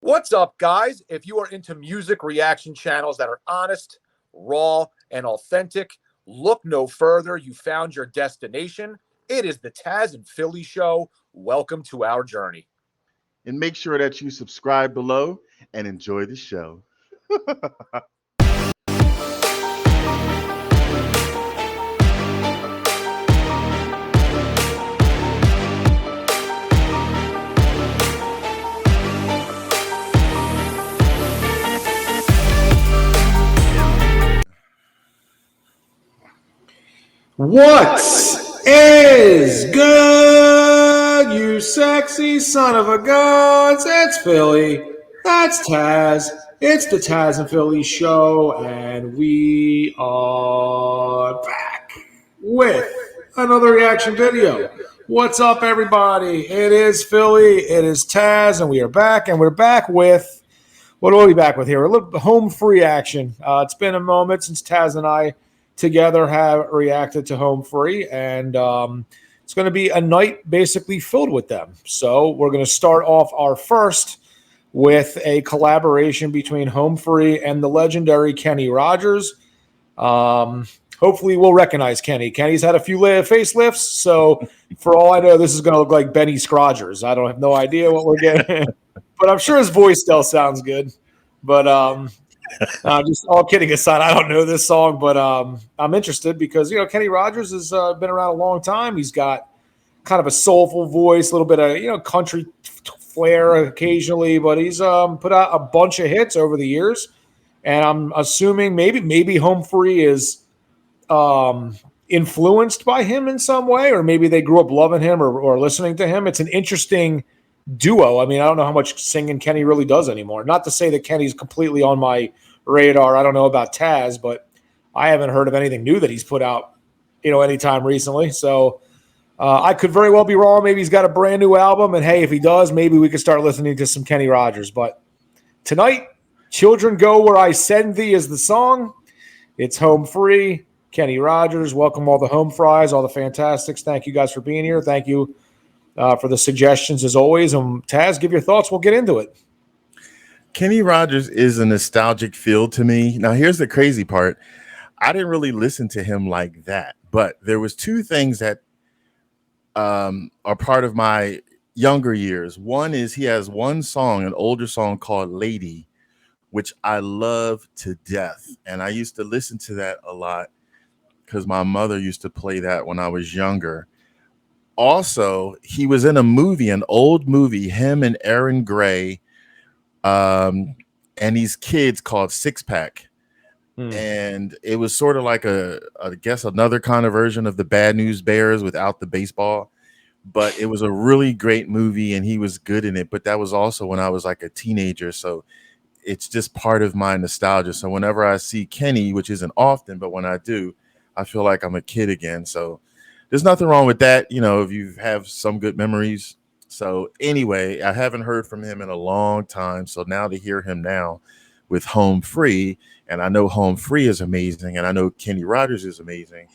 What's up, guys? If you are into music reaction channels that are honest, raw, and authentic, look no further. You found your destination. It is the Tazzz and Philly Show. Welcome to our journey. And make sure that you subscribe below and enjoy the show. What is good, you sexy son of a guns? It's Philly. That's Tazzz. It's the Tazzz and Philly Show, and we are back with another reaction video. What's up, everybody? It is Philly. It is Tazzz, and we are back, and we're back with, what are we back with here? A little home free action. It's been a moment since Tazzz and I together have reacted to Home Free, and it's going to be a night basically filled with them. So we're going to start off our first with a collaboration between Home Free and the legendary Kenny Rogers. Hopefully we'll recognize Kenny. Kenny's had a few facelifts, so for all I know, this is going to look like Benny Scrodgers. I don't have no idea what we're getting, but I'm sure his voice still sounds good. But just all kidding aside, I don't know this song, but I'm interested because, Kenny Rogers has been around a long time. He's got kind of a soulful voice, a little bit of, country flair occasionally, but he's put out a bunch of hits over the years. And I'm assuming maybe Home Free is influenced by him in some way, or maybe they grew up loving him or listening to him. It's an interesting duo. I mean, I don't know how much singing Kenny really does anymore. Not to say that Kenny's completely on my radar. I don't know about Tazzz, but I haven't heard of anything new that he's put out, anytime recently. So I could very well be wrong. Maybe he's got a brand new album, and hey, if he does, maybe we could start listening to some Kenny Rogers. But tonight, Children Go Where I Send Thee is the song. It's Home Free. Kenny Rogers. Welcome all the home fries, all the fantastics. Thank you guys for being here. Thank you for the suggestions as always. Tazzz, give your thoughts. We'll get into it. Kenny Rogers is a nostalgic feel to me. Now, here's the crazy part. I didn't really listen to him like that, but there was two things that are part of my younger years. One is he has one song, an older song called Lady, which I love to death. And I used to listen to that a lot because my mother used to play that when I was younger. Also, he was in a movie, an old movie, him and Aaron Gray, and these kids called Six Pack. And it was sort of like I guess another kind of version of the Bad News Bears without the baseball. But it was a really great movie, and he was good in it. But that was also when I was like a teenager. So it's just part of my nostalgia. So whenever I see Kenny, which isn't often, but when I do, I feel like I'm a kid again. So there's nothing wrong with that, if you have some good memories. So anyway, I haven't heard from him in a long time. So now to hear him now with Home Free, and I know Home Free is amazing, and I know Kenny Rogers is amazing.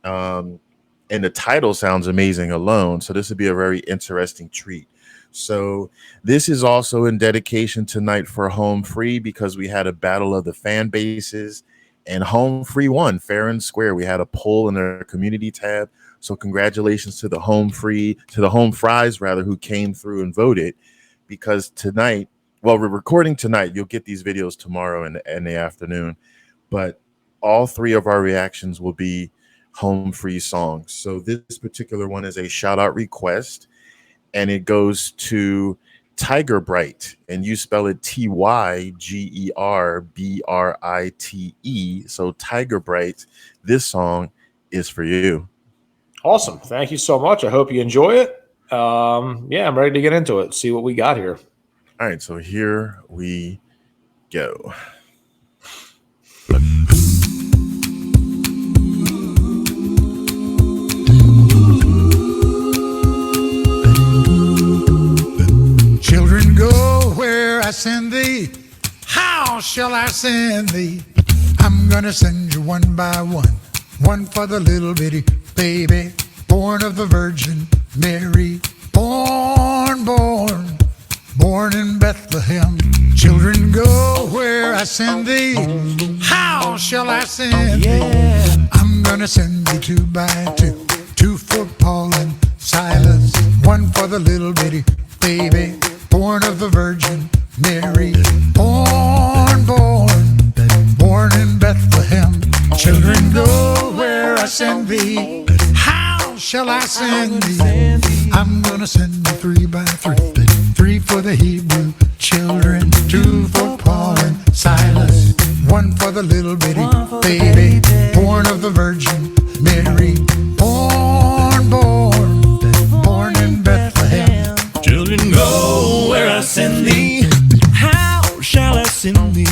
And the title sounds amazing alone. So this would be a very interesting treat. So this is also in dedication tonight for Home Free because we had a battle of the fan bases. And Home Free won fair and square. We had a poll in our community tab. So congratulations to the Home fries rather, who came through and voted, because tonight, well, we're recording tonight. You'll get these videos tomorrow in the afternoon. But all three of our reactions will be Home Free songs. So this particular one is a shout out request, and it goes to Tiger Bright, and you spell it Tygerbrite. So Tiger Bright, this song is for you. Awesome. Thank you so much. I hope you enjoy it. I'm ready to get into it. See what we got here. All right, so here we go. Children, go where I send thee. How shall I send thee? I'm gonna send you one by one. One for the little bitty baby, born of the Virgin Mary. Born born in Bethlehem. Children, go where I send thee. How shall I send thee? I'm gonna send thee 2 by 2. 2 for Paul and Silas, 1 for the little bitty baby, born of the Virgin Mary. Born in Bethlehem. Children, go where I send thee. How shall I send thee? I'm gonna send thee 3 by 3. 3 for the Hebrew children, 2 for Paul and Silas, 1 for the little bitty baby, born of the Virgin Mary. Born in Bethlehem. Children, go where I send thee. How shall I send thee?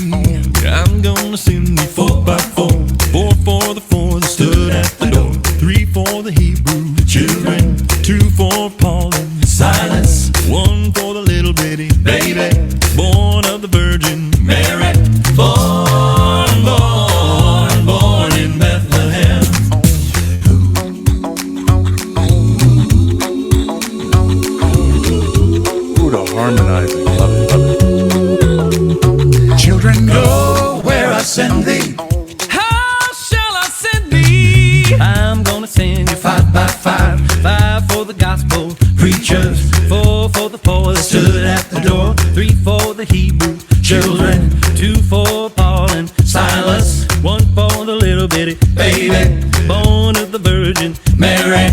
I'm gonna send thee 4 by 4. 4 for the 4 that stood at the door. 3 for the Hebrew children. 2 for Paul and Silas. 1 for the little bitty baby, born of the Virgin Mary. Born in Bethlehem. Ooh, the harmonizing. Love it, love it. Children, go where I send thee. How shall I send thee? I'm gonna send you 5 by 5. 5 for the gospel preachers, 4 for the poor that stood at the door, 3 for the Hebrew children, 2 for Paul and Silas, 1 for the little bitty baby, born of the Virgin Mary.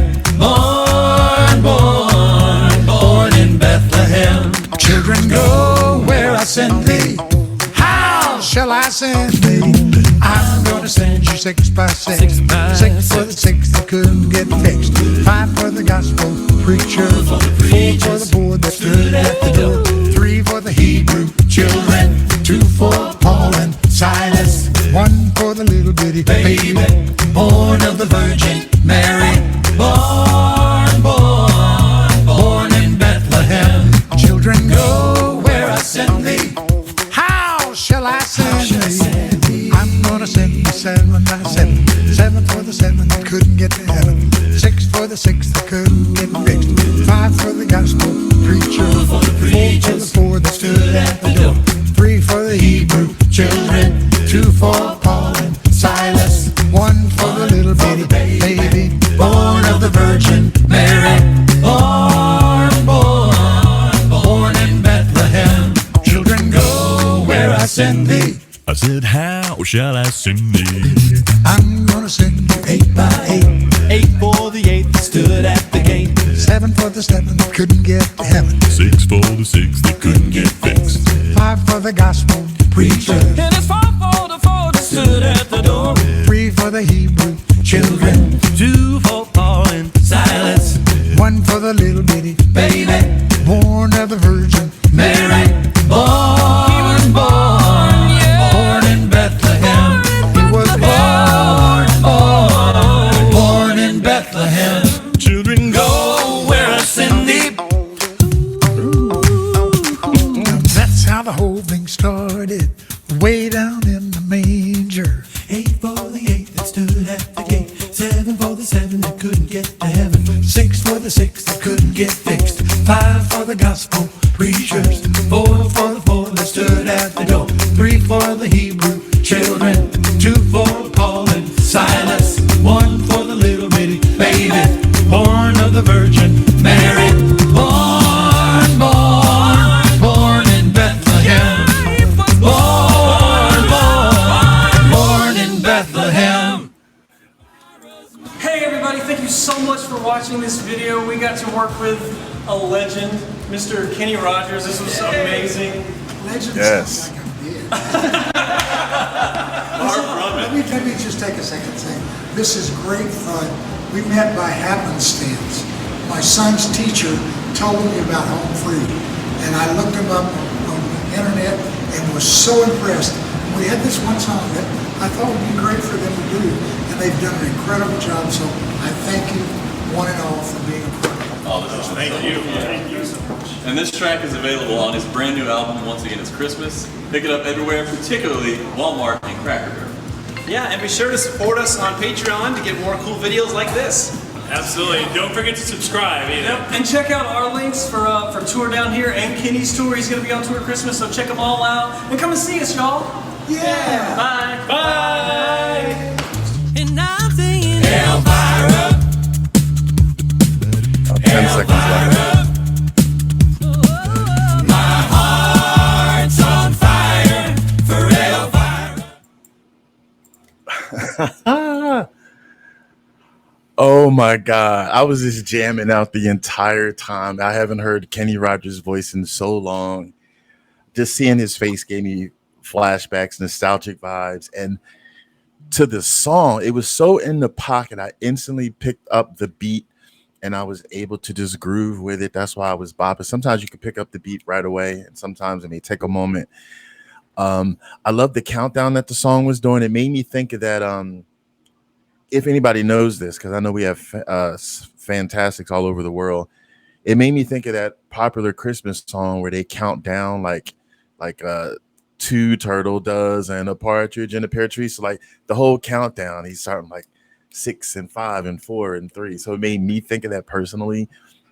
Born in Bethlehem. Children, go where I send thee. How shall I send thee? I'm gonna send you 6 by 6. 6 for the 6 that couldn't get fixed. 5 for the gospel preacher. 4 for the poor that stood at the door. 3 for the Hebrew children. 2 for Paul and Silas. 1 for the little bitty baby, born of the Virgin Mary. Born in Bethlehem. Children, go where I send thee. How shall I send thee? I'm gonna send you 7 by 7. 7 for the 7 that couldn't get to heaven. 6 for the 6 that couldn't get fixed. 5 for the gospel preacher. 4 for the 4 that stood at the door. 3 for the Hebrew children. 2 for Paul and Silas. 1 for the little bitty baby, born of the Virgin Mary. Born in Bethlehem. Children, go where I send thee. I said, how shall I send thee? I'm gonna send you 8 by 8. 8 for the 8 that stood at the gate, 7 for the 7 that couldn't get to heaven. 6 for the 6 that couldn't get fixed, 5 for the gospel preacher. and it's 4 for the 4 that stood at the door. 3 for the Hebrew children. 2 for Paul and Silas, 1 for the little bitty baby, born of the Virgin Mary. Born in Bethlehem. He was Born in Bethlehem. Children, go where I send thee. That's how the whole thing started, way down in the manger. 8 for the 8 that stood at the gate, 7 for the 7 that couldn't get to heaven, 6 for the 6 that couldn't get fixed. 5 for the gospel preachers, 4 for the 4 that stood at the door, 3 for the Hebrew children, 2 for Paul and Silas, 1 for the little bitty baby, born of the Virgin Mary. Born in Bethlehem. Born in Bethlehem. Hey everybody, thank you so much for watching this video. We got to work with a legend, Mr. Kenny Rogers. This was amazing. Legend Yes. sounds like I'm dead. Let me just take a second and say, this is great fun. We met by happenstance. My son's teacher told me about homefree, and I looked him up on the internet and was so impressed. We had this one song that I thought would be great for them to do, and they've done an incredible job, so I thank you one and all for being a part of it. Thank you. Thank you so much. And this track is available on his brand new album, Once Again It's Christmas. Pick it up everywhere, particularly Walmart and Cracker Barrel. Yeah, and be sure to support us on Patreon to get more cool videos like this. Absolutely. Don't forget to subscribe either. Yep. And check out our links for tour down here and Kenny's tour. He's going to be on tour Christmas, so check them all out. And come and see us, y'all. Yeah. Bye. Bye. And I'm singing Oh, 10 seconds left. heart's on fire for Elvira. Oh my God. I was just jamming out the entire time. I haven't heard Kenny Rogers' voice in so long. Just seeing his face gave me flashbacks, nostalgic vibes. And to the song, it was so in the pocket. I instantly picked up the beat and I was able to just groove with it. That's why I was bopping. Sometimes you can pick up the beat right away, and sometimes it may take a moment. I love the countdown that the song was doing. It made me think of that. If anybody knows this, because I know we have fantastics all over the world, it made me think of that popular Christmas song where they count down like two turtle doves and a partridge in a pear tree. So like the whole countdown, he's starting like 6 and 5 and 4 and 3. So it made me think of that personally,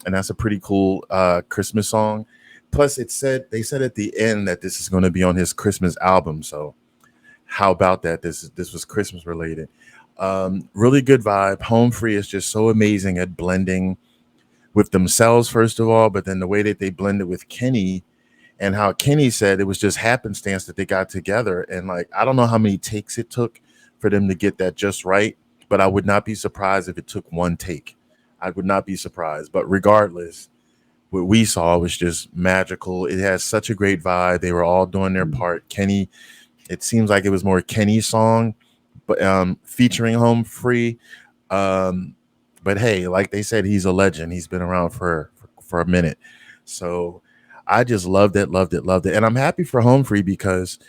and that's a pretty cool Christmas song. Plus, they said at the end that this is going to be on his Christmas album. So how about that? This was Christmas related. Really good vibe. Homefree is just so amazing at blending with themselves, first of all, but then the way that they blended with Kenny, and how Kenny said it was just happenstance that they got together. And like, I don't know how many takes it took for them to get that just right, but I would not be surprised if it took one take. I would not be surprised. But regardless, what we saw was just magical. It has such a great vibe. They were all doing their part. Kenny, it seems like it was more Kenny's song, but featuring Homefree. But hey, like they said, he's a legend. He's been around for a minute. So I just loved it. And I'm happy for Homefree because,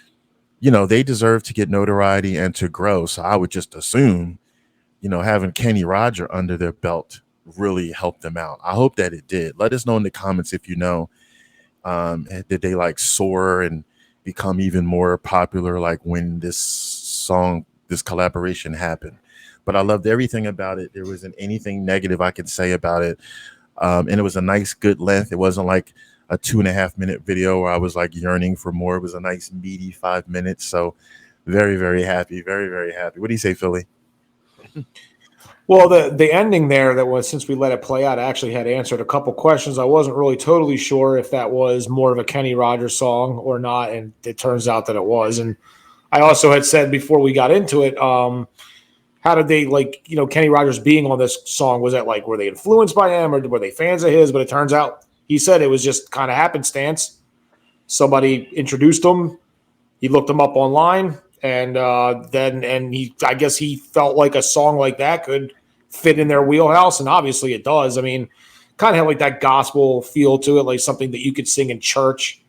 you know, they deserve to get notoriety and to grow. So I would just assume, you know, having Kenny Roger under their belt really helped them out. I hope that it did. Let us know in the comments if you know, did they like soar and become even more popular like when this collaboration happened. But I loved everything about it. There wasn't anything negative I could say about it. And it was a nice, good length. It wasn't like a 2.5 minute video where I was like yearning for more. It was a nice, meaty 5 minutes. So very, very happy. Very, very happy. What do you say, Philly? Well, the ending there that was, since we let it play out, I actually had answered a couple questions. I wasn't really totally sure if that was more of a Kenny Rogers song or not, and it turns out that it was. And I also had said before we got into it, how did they, like, you know, Kenny Rogers being on this song, was that like, were they influenced by him or were they fans of his? But it turns out he said it was just kind of happenstance. Somebody introduced him. He looked him up online. And I guess he felt like a song like that could fit in their wheelhouse, and obviously it does. I mean, kind of had like that gospel feel to it, like something that you could sing in church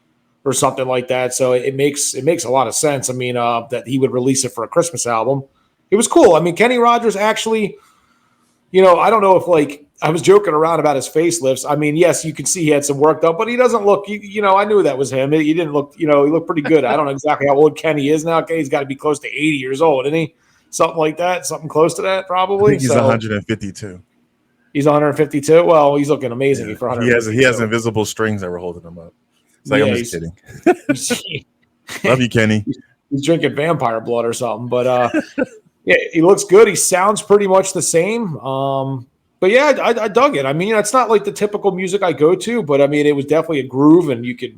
or something like that. So it makes a lot of sense. I mean, that he would release it for a Christmas album. It was cool. I mean, Kenny Rogers actually, you know, I don't know if, like, I was joking around about his facelifts. I mean, yes, you can see he had some work done, but he doesn't look, you know, I knew that was him. He didn't look, you know, he looked pretty good. I don't know exactly how old Kenny is now. Kenny's got to be close to 80 years old, isn't he? Something like that. Something close to that, probably. I think he's 152. He's 152. Well, he's looking amazing. Yeah. For 152. He has invisible strings that were holding him up. It's like, I'm just kidding. Love you, Kenny. He's drinking vampire blood or something. But yeah, he looks good. He sounds pretty much the same. But yeah, I dug it. I mean, it's not like the typical music I go to, but I mean, it was definitely a groove, and you could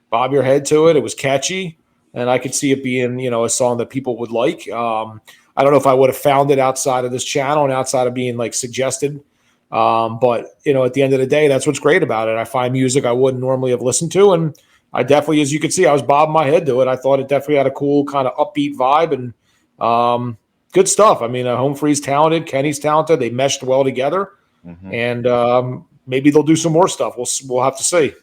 bob your head to it. It was catchy, and I could see it being, you know, a song that people would like. I don't know if I would have found it outside of this channel and outside of being like suggested. But you know, at the end of the day, that's what's great about it. I find music I wouldn't normally have listened to, and I definitely, as you can see, I was bobbing my head to it. I thought it definitely had a cool kind of upbeat vibe, and good stuff. I mean, Homefree's talented, Kenny's talented. They meshed well together, and maybe they'll do some more stuff. We'll have to see.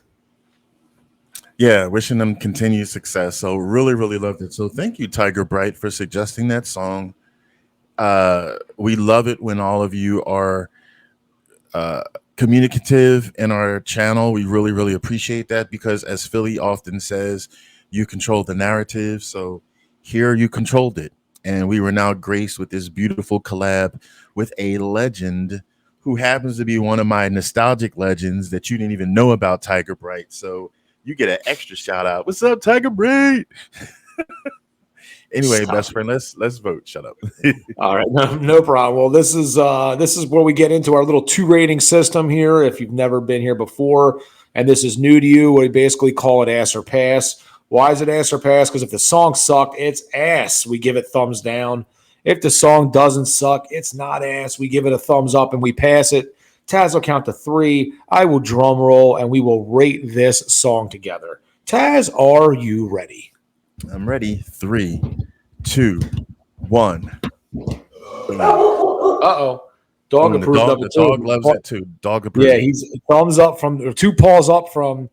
Yeah, wishing them continued success. So really, really loved it. So thank you, Tiger Bright, for suggesting that song. We love it when all of you are communicative in our channel. We really, really appreciate that, because as Philly often says, you control the narrative. So here you controlled it. And we were now graced with this beautiful collab with a legend who happens to be one of my nostalgic legends that you didn't even know about, Tiger Bright. So you get an extra shout out. What's up, Tiger Bright? Anyway, best friend, let's vote. Shut up. All right, no problem. Well, this is where we get into our little 2 rating system here. If you've never been here before, and this is new to you, we basically call it ass or pass. Why is it ass or pass? Because if the song sucked, it's ass. We give it thumbs down. If the song doesn't suck, it's not ass. We give it a thumbs up and we pass it. Tazzz will count to 3. I will drum roll and we will rate this song together. Tazzz, are you ready? I'm ready. 3, 2, 1. Uh-oh. Dog approved of it. The dog loves it too. Dog approved. Yeah, he's thumbs up from 2 paws up from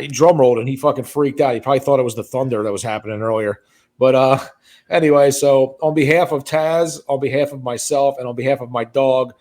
he drum rolled and he fucking freaked out. He probably thought it was the thunder that was happening earlier. But anyway, so on behalf of Tazzz, on behalf of myself, and on behalf of my dog,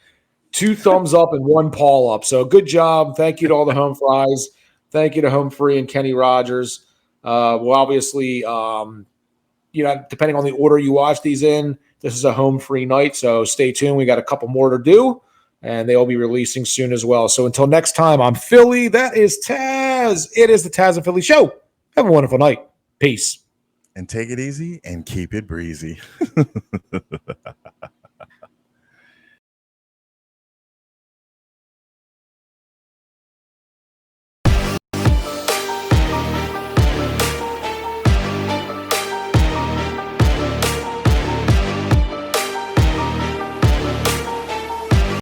2 thumbs up and 1 paw up. So good job. Thank you to all the home fries. Thank you to Homefree and Kenny Rogers. Well, obviously, depending on the order you watch these in, this is a home-free night. So stay tuned. We got a couple more to do, and they will be releasing soon as well. So until next time, I'm Philly. That is Tazzz. It is the Tazzz and Philly Show. Have a wonderful night. Peace. And take it easy and keep it breezy.